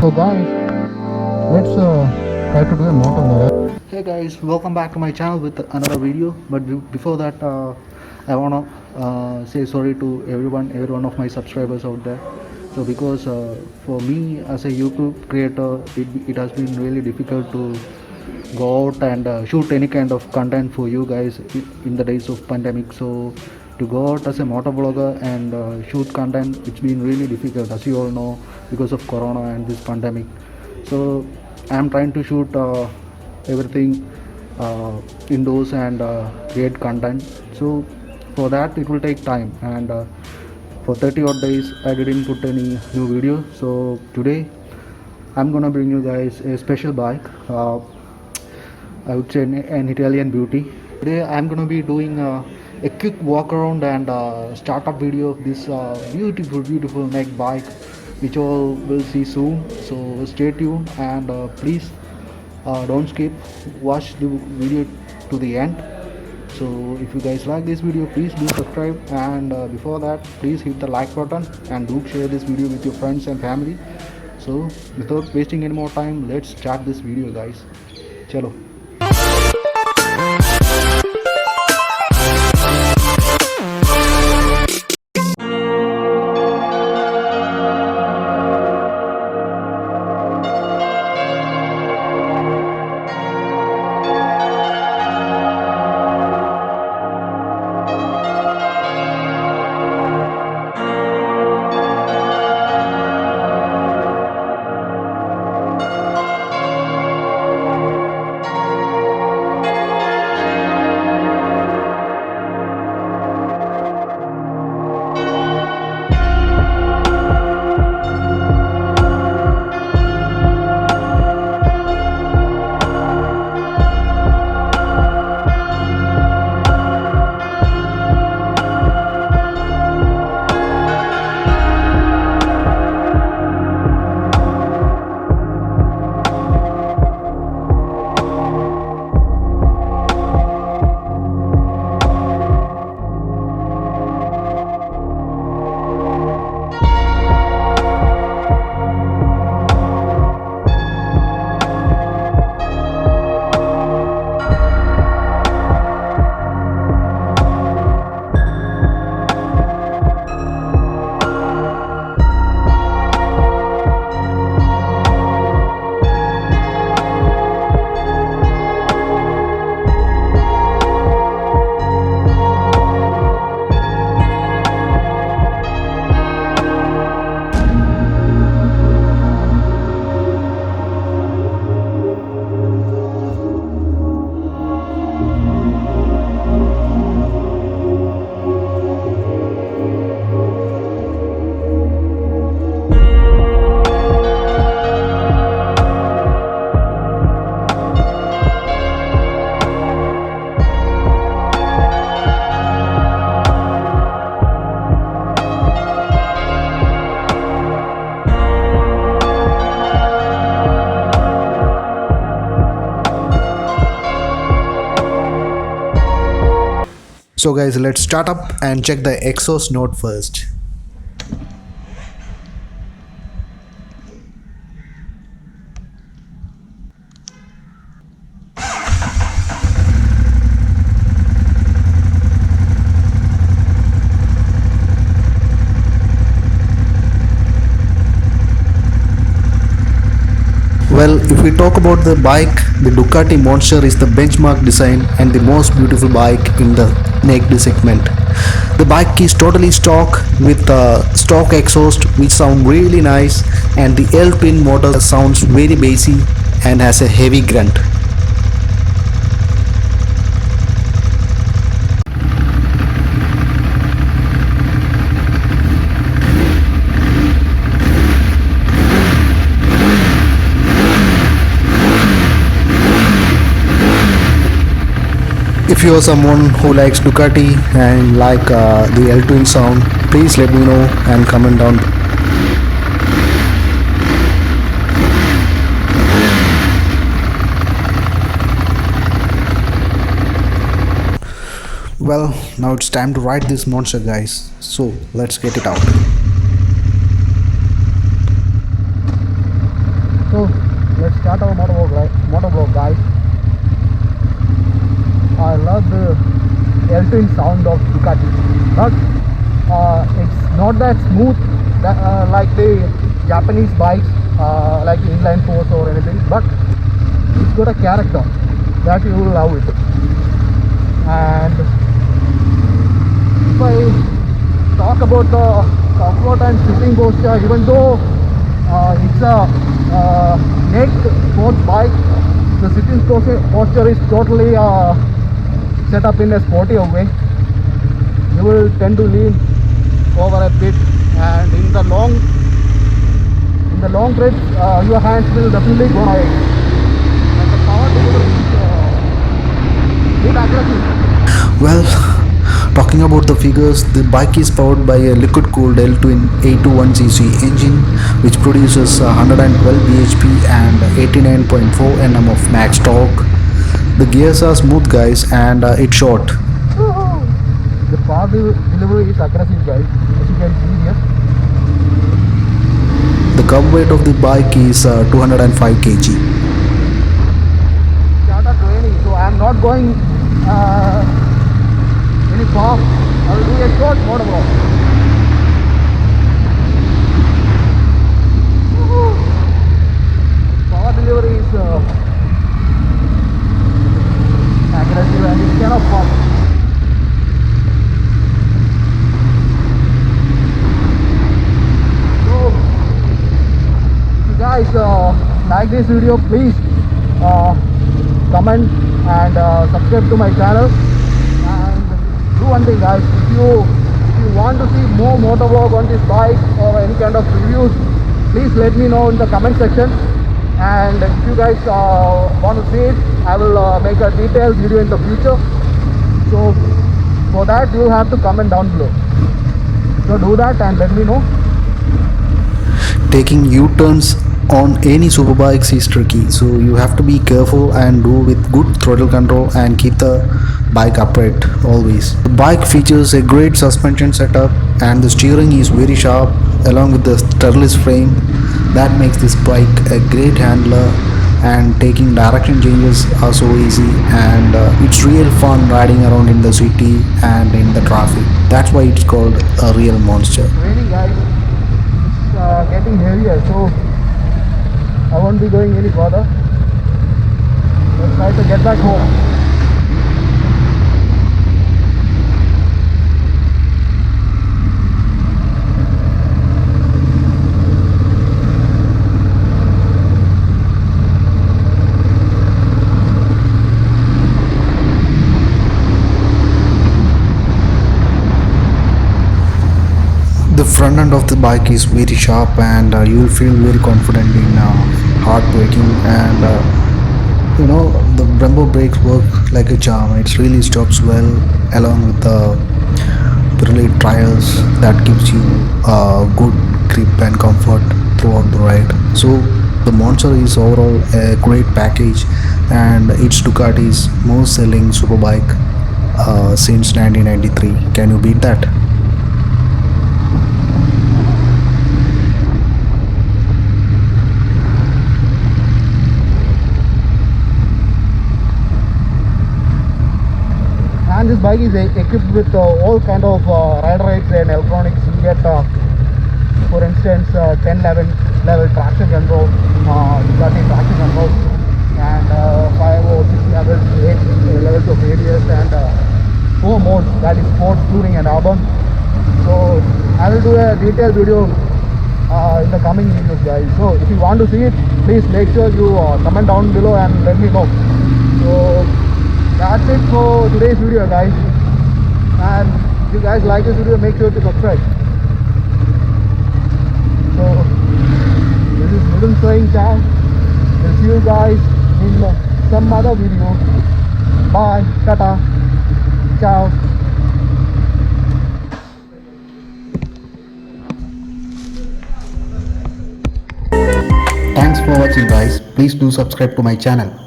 So guys, let's try to do a motor. Hey guys, welcome back to my channel with another video. But before that, I wanna say sorry to every one of my subscribers out there. So because for me as a YouTube creator, it has been really difficult to go out and shoot any kind of content for you guys in the days of pandemic. So to go out as a motor blogger and shoot content, it's been really difficult, as you all know, because of corona and this pandemic. So I'm trying to shoot everything indoors and create content. So for that it will take time, and for 30 odd days I didn't put any new video. So today I'm gonna bring you guys a special bike, I would say an Italian beauty. Today I'm gonna be doing a quick walk around and startup video of this beautiful neck bike, which all will see soon. So stay tuned and please don't skip, watch the video to the end. So if you guys like this video, please do subscribe, and before that please hit the like button and do share this video with your friends and family. So without wasting any more time, let's start this video guys. Chalo. So guys, let's start up and check the exhaust note first. Well, if we talk about the bike, the Ducati Monster is the benchmark design and the most beautiful bike in the naked segment. The bike is totally stock with stock exhaust, which sound really nice, and the L-twin motor sounds very bassy and has a heavy grunt. If you are someone who likes Ducati and like the L-twin sound, please let me know and comment down. Well, now it's time to ride this monster guys, so let's get it out. built-in sound of Ducati, but it's not that smooth like the Japanese bikes, like inline force or anything, but it's got a character that you will love it. And if I talk about the comfort and sitting posture, even though it's a neck sports bike, the sitting posture is totally set up in a sporty way. You will tend to lean over a bit, and in the long trips, your hands will definitely go high. And the power delivery is bit aggressive. Well, talking about the figures, the bike is powered by a liquid-cooled L-twin 821cc engine, which produces 112 bhp and 89.4 Nm of max torque. The gears are smooth, guys, and it's short. The power delivery is aggressive, guys, as you can see here. The curb weight of the bike is 205 kg. Started training, so I am not going any far. I will do a short motovlog. Power delivery is aggressive and it cannot pop. Guys, like this video, please comment and subscribe to my channel. And do one thing, guys, if you want to see more motovlog on this bike or any kind of reviews, please let me know in the comment section. And if you guys want to see it, I will make a detailed video in the future. So for that, you have to comment down below. So do that and let me know. Taking U-turns on any superbikes is tricky, so you have to be careful and do with good throttle control and keep the bike upright always. The bike features a great suspension setup and the steering is very sharp along with the stirless frame. That makes this bike a great handler, and taking direction changes are so easy, and it's real fun riding around in the city and in the traffic. That's why it's called a real monster. Raining, guys, it's getting heavier, so I won't be going any further. Let's try to get back home. The front end of the bike is very sharp, and you will feel very confident in hard braking, and the Brembo brakes work like a charm. It really stops well along with the Pirelli tires that gives you good grip and comfort throughout the ride. So the Monster is overall a great package, and it's Ducati's most selling superbike since 1993. Can you beat that? And this bike is equipped with all kind of rider aids and electronics. You get, for instance, 10 level traction control, Ducati traction control, and 5 or 6 levels, 8 levels of ABS, and 4 modes, that is sports, touring, and urban. So I will do a detailed video in the coming videos, guys. So if you want to see it, please make sure you comment down below and let me know. So that's it for today's video, guys. And if you guys like this video, make sure to subscribe. So this is Nidun saying ciao. We'll see you guys in some other video. Bye, tata, ciao. Thanks for watching, guys. Please do subscribe to my channel.